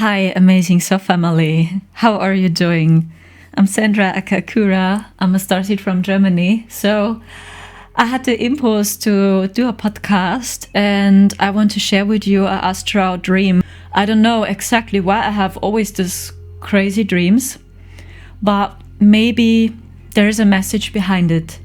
Hi, amazing Soul family. How are you doing? I'm Sandra Akakura. I'm a starseed from Germany. So I had the impulse to do a podcast and I want to share with you an astral dream. I don't know exactly why I have always these crazy dreams, but maybe there is a message behind it.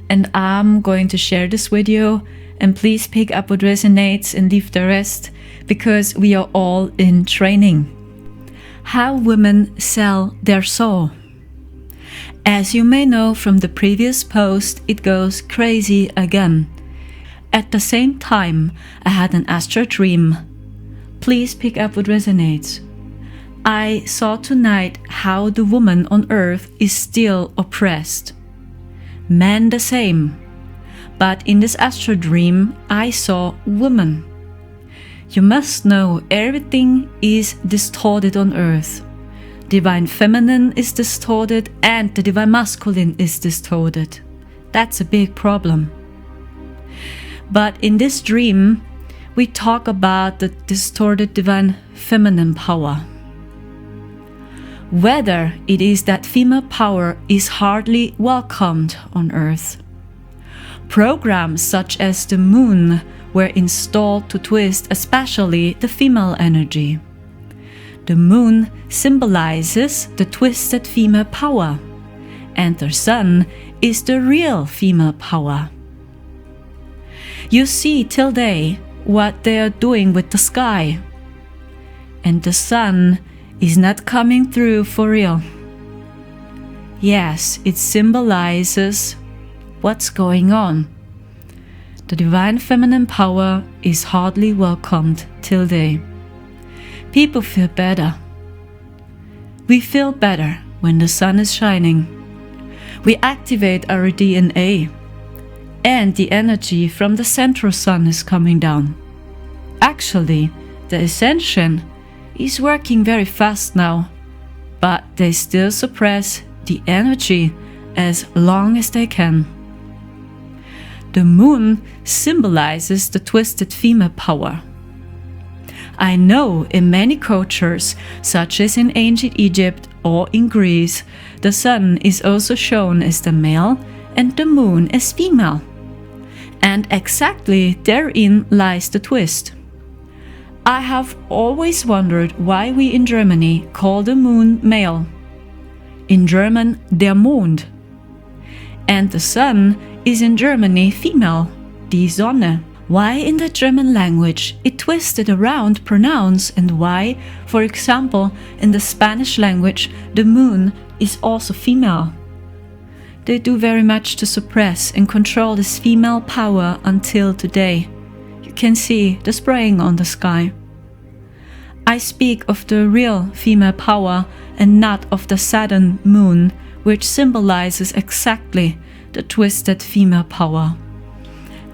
And I'm going to share this with you, and please pick up what resonates and leave the rest, because we are all in training. How women sell their soul. As you may know from the previous post, it goes crazy again. At the same time, I had an astral dream. Please pick up what resonates. I saw tonight how the woman on earth is still oppressed. Men the same. But in this astral dream, I saw women. You must know everything is distorted on earth. Divine feminine is distorted and the divine masculine is distorted. That's a big problem. But in this dream, we talk about the distorted divine feminine power. Whether it is that female power is hardly welcomed on earth. Programs such as the moon were installed to twist especially the female energy. The moon symbolizes the twisted female power, and the sun is the real female power. You see till day what they are doing with the sky, and the sun is not coming through for real. Yes, it symbolizes what's going on. The divine feminine power is hardly welcomed till day. People feel better. We feel better when the sun is shining. We activate our DNA, and the energy from the central sun is coming down. Actually, the ascension is working very fast now, but they still suppress the energy as long as they can. The moon symbolizes the twisted female power. I know in many cultures, such as in ancient Egypt or in Greece, the sun is also shown as the male and the moon as female. And exactly therein lies the twist. I have always wondered why we in Germany call the moon male. In German, der Mond. And the sun is in Germany female, die Sonne. Why in the German language it twisted around pronouns, and why, for example, in the Spanish language the moon is also female. They do very much to suppress and control this female power until today. You can see the spraying on the sky. I speak of the real female power and not of the Saturn moon, which symbolizes exactly the twisted female power.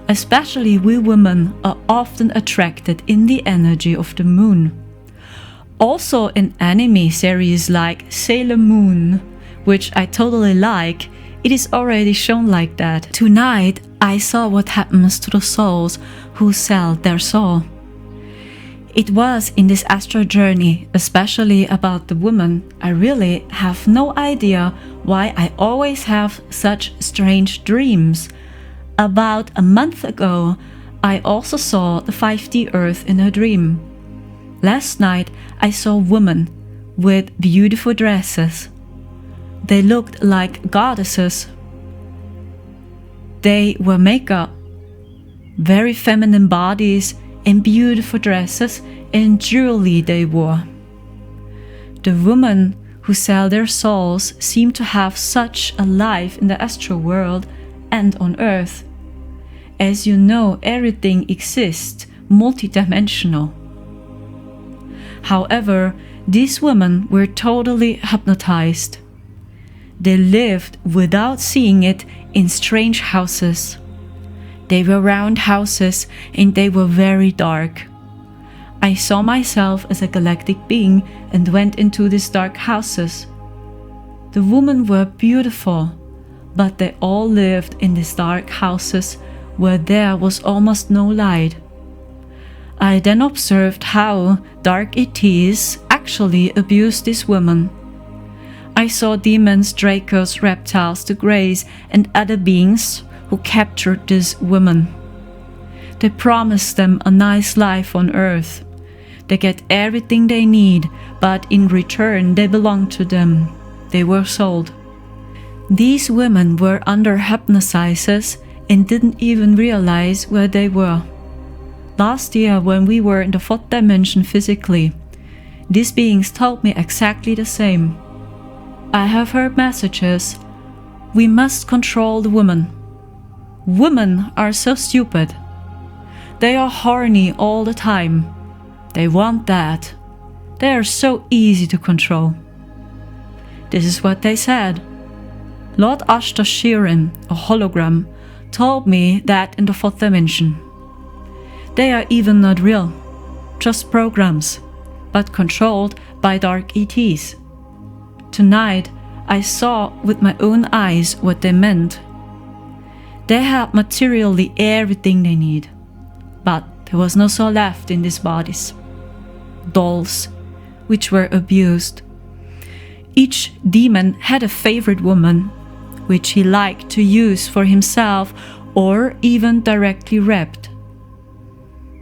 Especially we women are often attracted in the energy of the moon. Also in anime series like Sailor Moon, which I totally like, it is already shown like that. Tonight I saw what happens to the souls who sell their soul. It was in this astral journey, especially about the woman, I really have no idea why I always have such strange dreams. About a month ago, I also saw the 5D Earth in a dream. Last night, I saw women with beautiful dresses. They looked like goddesses. They were makeup, very feminine bodies, and beautiful dresses and jewelry they wore. The women who sell their souls seem to have such a life in the astral world and on earth. As you know, everything exists multidimensional. However, these women were totally hypnotized. They lived without seeing it in strange houses. They were round houses and they were very dark. I saw myself as a galactic being and went into these dark houses. The women were beautiful, but they all lived in these dark houses where there was almost no light. I then observed how dark it is. Actually, actually abused this woman. I saw demons, dracos, reptiles, the Greys, and other beings who captured this woman. They promised them a nice life on earth. They get everything they need, but in return they belong to them. They were sold. These women were under hypnotizers and didn't even realize where they were. Last year, when we were in the 4th dimension physically, these beings told me exactly the same. I have heard messages. We must control the woman. Women are so stupid. They are horny all the time. They want that. They are so easy to control. This is what they said. Lord Astral, a hologram, told me that in the 4th dimension. They are even not real, just programs, but controlled by dark ETs. Tonight, I saw with my own eyes what they meant. They had materially everything they need, but there was no soul left in these bodies. Dolls, which were abused. Each demon had a favorite woman, which he liked to use for himself or even directly raped.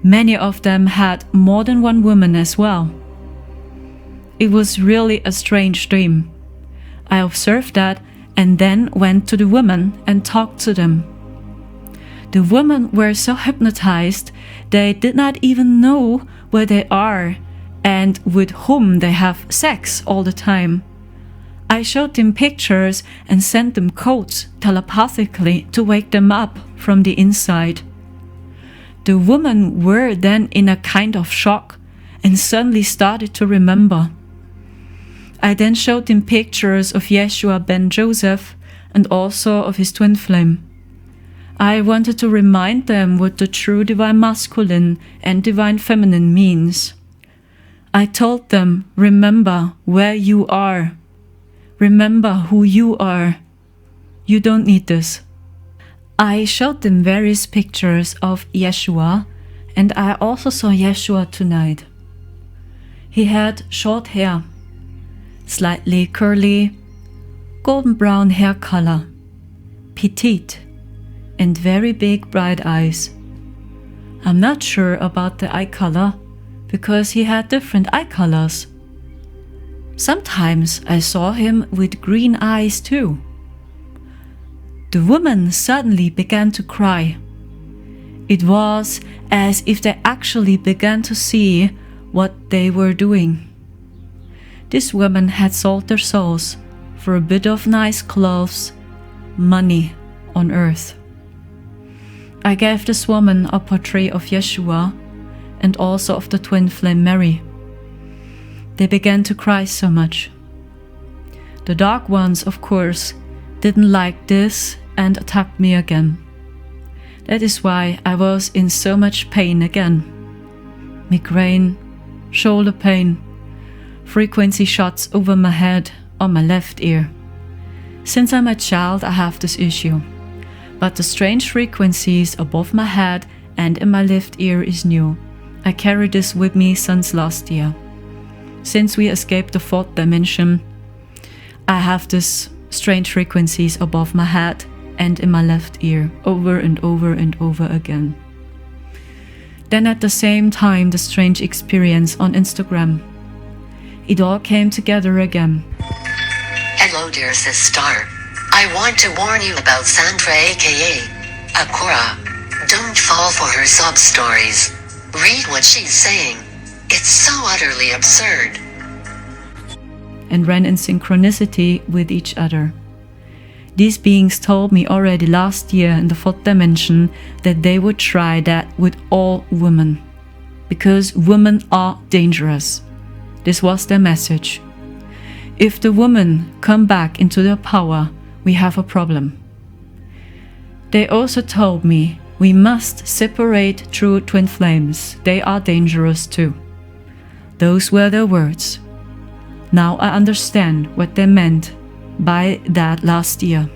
Many of them had more than one woman as well. It was really a strange dream. I observed that and then went to the women and talked to them. The women were so hypnotized they did not even know where they are and with whom they have sex all the time. I showed them pictures and sent them codes telepathically to wake them up from the inside. The women were then in a kind of shock and suddenly started to remember. I then showed them pictures of Yeshua ben Joseph and also of his twin flame. I wanted to remind them what the true divine masculine and divine feminine means. I told them, remember where you are. Remember who you are. You don't need this. I showed them various pictures of Yeshua, and I also saw Yeshua tonight. He had short hair, slightly curly, golden brown hair color, petite, and very big bright eyes. I'm not sure about the eye color, because he had different eye colors. Sometimes I saw him with green eyes too. The woman suddenly began to cry. It was as if they actually began to see what they were doing. This woman had sold their souls for a bit of nice clothes, money on earth. I gave this woman a portrait of Yeshua and also of the twin flame Mary. They began to cry so much. The dark ones, of course, didn't like this and attacked me again. That is why I was in so much pain again. Migraine, shoulder pain, frequency shots over my head on my left ear. Since I'm a child, I have this issue. But the strange frequencies above my head and in my left ear is new. I carry this with me since last year. Since we escaped the 4th dimension, I have this strange frequencies above my head and in my left ear over and over and over again. Then at the same time, the strange experience on Instagram. It all came together again. Hello dear sister. I want to warn you about Sandra aka Akora. Don't fall for her sob stories. Read what she's saying. It's so utterly absurd. And ran in synchronicity with each other. These beings told me already last year in the 4th dimension that they would try that with all women. Because women are dangerous. This was their message. If the women come back into their power, we have a problem. They also told me we must separate true twin flames. They are dangerous too. Those were their words. Now I understand what they meant by that last year.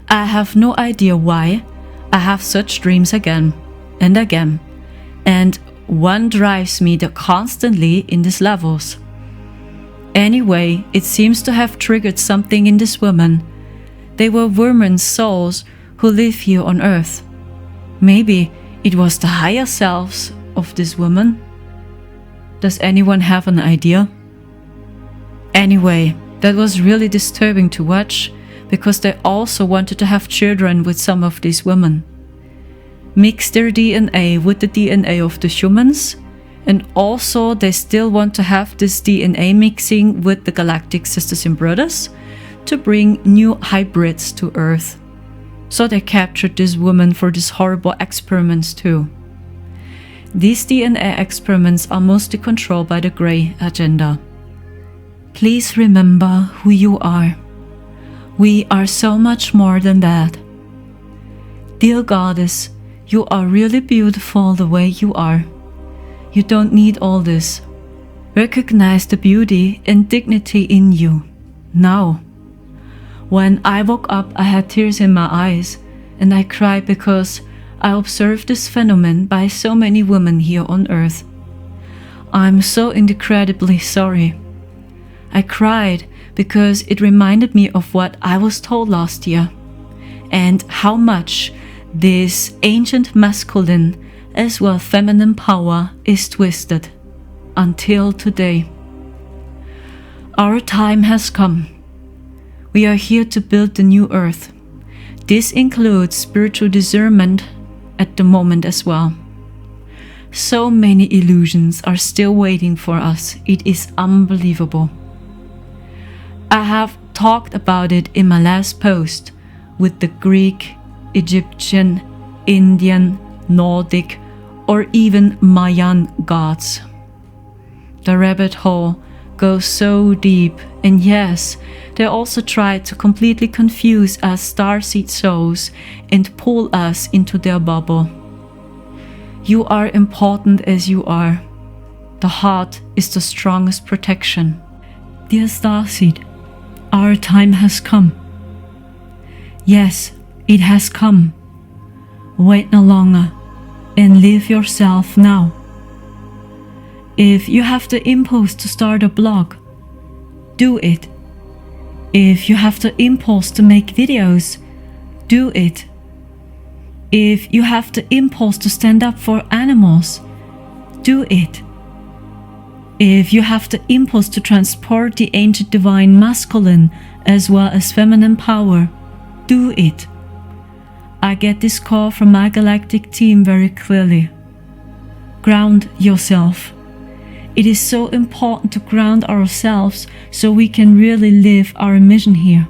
I have no idea why I have such dreams again and again, and one drives me constantly in these levels. Anyway, it seems to have triggered something in this woman. They were women's souls who live here on earth. Maybe it was the higher selves of this woman. Does anyone have an idea? Anyway, that was really disturbing to watch, because they also wanted to have children with some of these women. Mix their DNA with the DNA of the humans, and also they still want to have this DNA mixing with the galactic sisters and brothers to bring new hybrids to Earth. So they captured this woman for these horrible experiments too. These DNA experiments are mostly controlled by the Grey agenda. Please remember who you are. We are so much more than that. Dear Goddess, you are really beautiful the way you are. You don't need all this. Recognize the beauty and dignity in you, now. When I woke up, I had tears in my eyes, and I cried because I observed this phenomenon by so many women here on Earth. I'm so incredibly sorry. I cried because it reminded me of what I was told last year, and how much this ancient masculine as well feminine power is twisted until today. Our time has come. We are here to build the new earth. This includes spiritual discernment at the moment as well. So many illusions are still waiting for us. It is unbelievable. I have talked about it in my last post with the Greek, Egyptian, Indian, Nordic, or even Mayan gods. The rabbit hole goes so deep, and yes, they also try to completely confuse us starseed souls and pull us into their bubble. You are important as you are. The heart is the strongest protection. Dear starseed, our time has come. Yes, it has come. Wait no longer and live yourself now. If you have the impulse to start a blog, do it. If you have the impulse to make videos, do it. If you have the impulse to stand up for animals, do it. If you have the impulse to transport the ancient divine masculine as well as feminine power, do it. I get this call from my galactic team very clearly. Ground yourself. It is so important to ground ourselves so we can really live our mission here.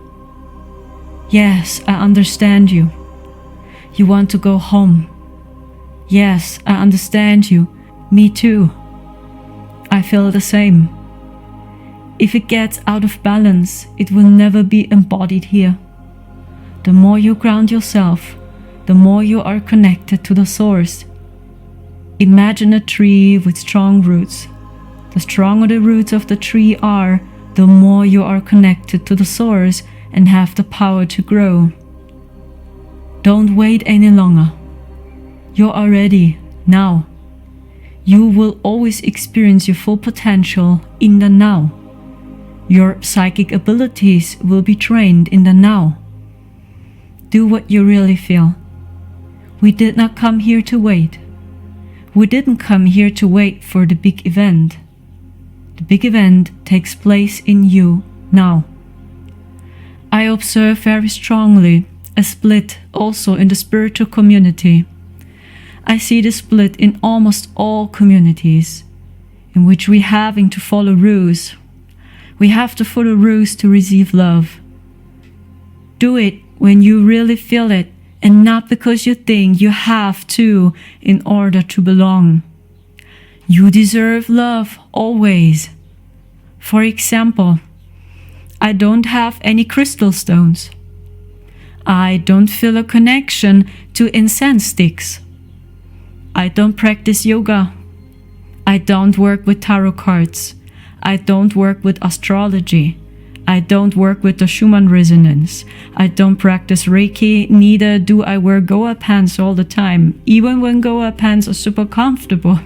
Yes, I understand you. You want to go home. Yes, I understand you. Me too. I feel the same. If it gets out of balance, it will never be embodied here. The more you ground yourself, the more you are connected to the source. Imagine a tree with strong roots. The stronger the roots of the tree are, the more you are connected to the source and have the power to grow. Don't wait any longer. You are ready now. You will always experience your full potential in the now. Your psychic abilities will be trained in the now. Do what you really feel. We did not come here to wait. We didn't come here to wait for the big event. The big event takes place in you now. I observe very strongly a split also in the spiritual community. I see the split in almost all communities, in which we having to follow rules. We have to follow rules to receive love. Do it when you really feel it, and not because you think you have to in order to belong. You deserve love always. For example, I don't have any crystal stones. I don't feel a connection to incense sticks. I don't practice yoga. I don't work with tarot cards. I don't work with astrology. I don't work with the Schumann resonance. I don't practice Reiki, neither do I wear Goa pants all the time, even when Goa pants are super comfortable.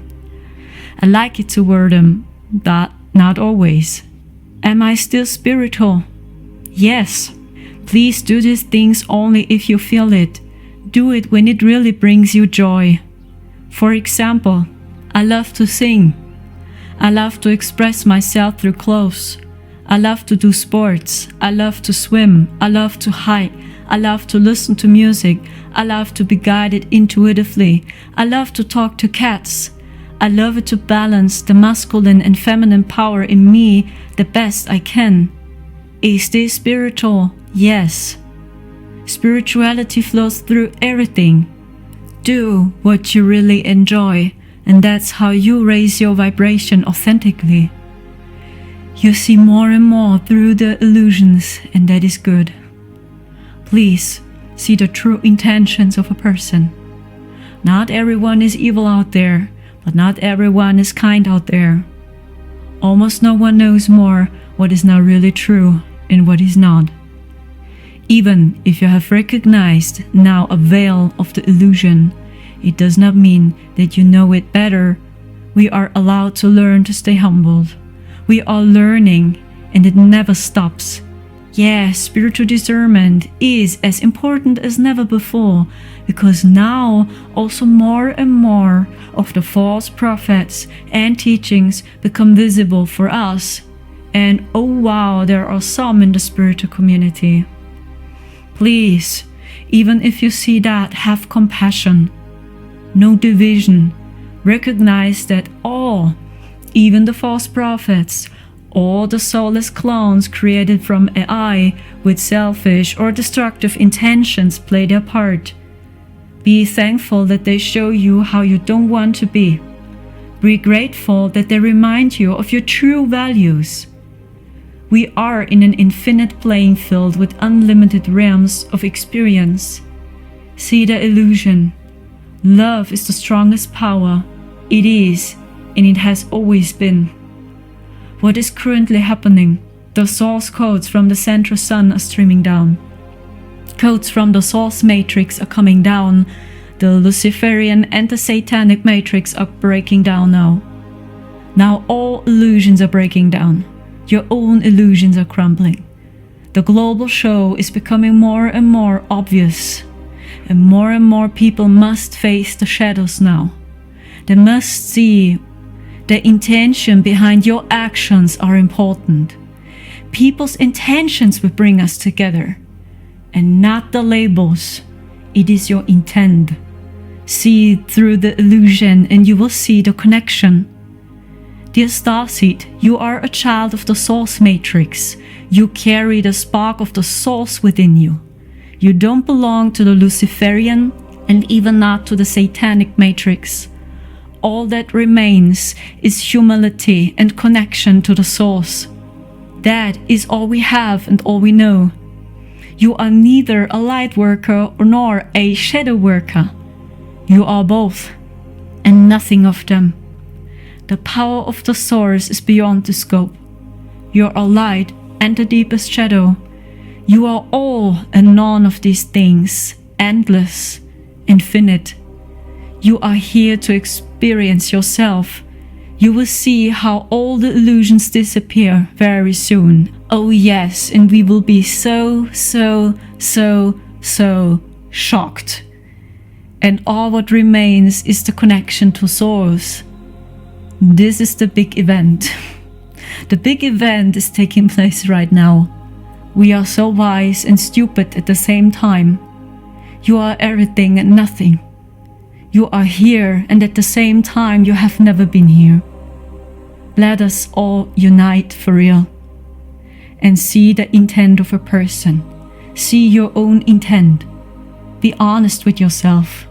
I like it to word them, but not always. Am I still spiritual? Yes. Please do these things only if you feel it. Do it when it really brings you joy. For example, I love to sing. I love to express myself through clothes. I love to do sports. I love to swim. I love to hike. I love to listen to music. I love to be guided intuitively. I love to talk to cats. I love it to balance the masculine and feminine power in me the best I can. Is this spiritual? Yes. Spirituality flows through everything. Do what you really enjoy, and that's how you raise your vibration authentically. You see more and more through the illusions, and that is good. Please see the true intentions of a person. Not everyone is evil out there, but not everyone is kind out there. Almost no one knows more what is now really true and what is not. Even if you have recognized now a veil of the illusion, it does not mean that you know it better. We are allowed to learn to stay humbled. We are learning, and it never stops. Yes, spiritual discernment is as important as never before, because now also more and more of the false prophets and teachings become visible for us. And oh wow, there are some in the spiritual community. Please, even if you see that, have compassion. No division. Recognize that all, even the false prophets, all the soulless clones created from AI with selfish or destructive intentions play their part. Be thankful that they show you how you don't want to be. Be grateful that they remind you of your true values. We are in an infinite playing field with unlimited realms of experience. See the illusion. Love is the strongest power. It is, and it has always been. What is currently happening? The source codes from the central sun are streaming down. Codes from the source matrix are coming down. The Luciferian and the Satanic matrix are breaking down now. Now all illusions are breaking down. Your own illusions are crumbling. The global show is becoming more and more obvious, and more people must face the shadows now. They must see the intention behind your actions are important. People's intentions will bring us together, and not the labels. It is your intent. See through the illusion and you will see the connection. Dear starseed, you are a child of the source matrix. You carry the spark of the source within you. You don't belong to the Luciferian and even not to the Satanic matrix. All that remains is humility and connection to the source. That is all we have and all we know. You are neither a light worker nor a shadow worker. You are both, and nothing of them. The power of the source is beyond the scope. You are a light and the deepest shadow. You are all and none of these things, endless, infinite. You are here to experience yourself. You will see how all the illusions disappear very soon. Oh yes, and we will be so shocked. And all what remains is the connection to source. This is the big event. The big event is taking place right now. We are so wise and stupid at the same time. You are everything and nothing. You are here, and at the same time you have never been here. Let us all unite for real and see the intent of a person. See your own intent. Be honest with yourself.